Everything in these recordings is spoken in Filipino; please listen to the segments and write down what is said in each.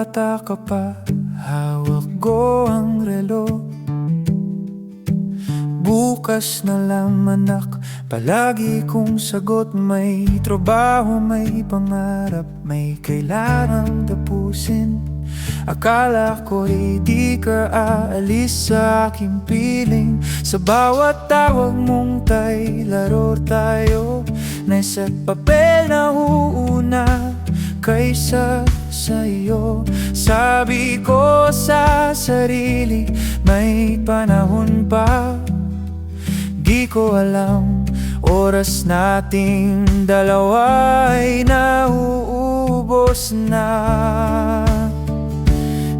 bata ka pa, hawak ko ang relo. Bukas na lang anak, palagi kong sagot. May trabaho, may pangarap, may kailangang tapusin. Akala ko'y di ka aalis sa aking piling. Sa bawat tawag mong tay, laro tayo, na sa papel na uuna kaysa sa'yo. Sabi ko sa sarili, may panahon pa. Di ko alam, oras nating dalawa ay nauubos na.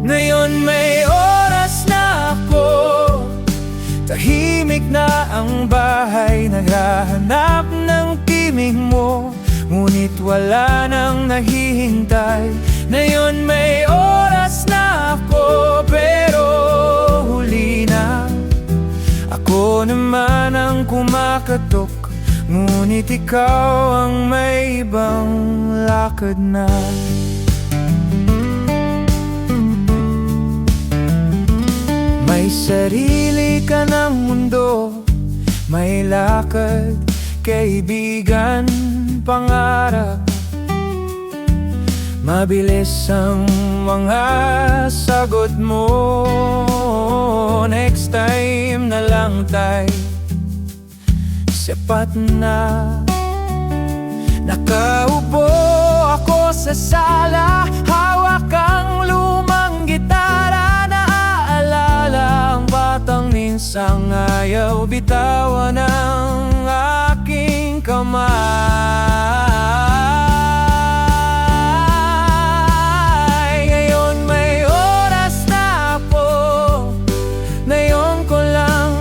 Ngayon may oras na ako, tahimik na ang bahay, naghahanap ng timing mo, ngunit wala nang naghihintay. Ngayon may oras na ako, pero huli na. Ako naman ang kumakatok, ngunit ikaw ang may ibang lakad na. May sarili ka ng mundo, may lakad, kaibigan, pangarap. Mabilis ang mga sagot mo. Next time na lang tayo, sapat na. Nakaupo ako sa sala, hawak ang lumang gitara. Naaalala ang batang minsang ayaw bitawan ang aking kamay.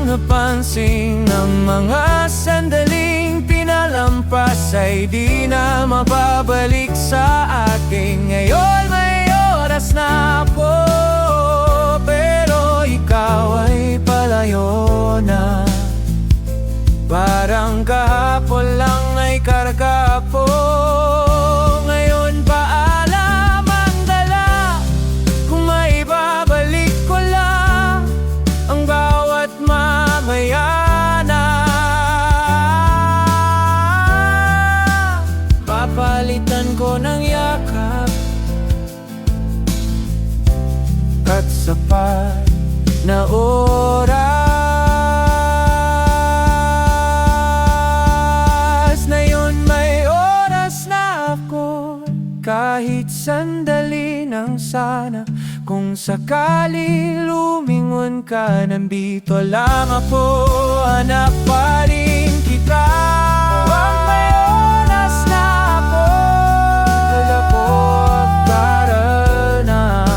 Napansin ang mga sandaling pinalampas ay di na mababalik sa akin. Ngayon may oras na po, pero ikaw ay palayo na. Parang kahapon lang ay karga po. Ngayon paalam ang dala, kung may babalik ko lang ang bawat mamaya na. Papalitan ko ng yakap at sapat na oras. Ngayon may oras na ako, kahit sandali nang sana. Kung sakali lumingon ka, nandito lang ako, hanap pa rin kita. Huwag may oras na ako, dala ko at para na.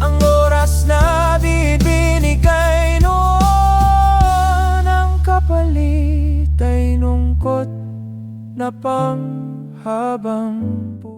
Ang oras na binigay noon, ang kapalit ay lungkot na panghabang buhay.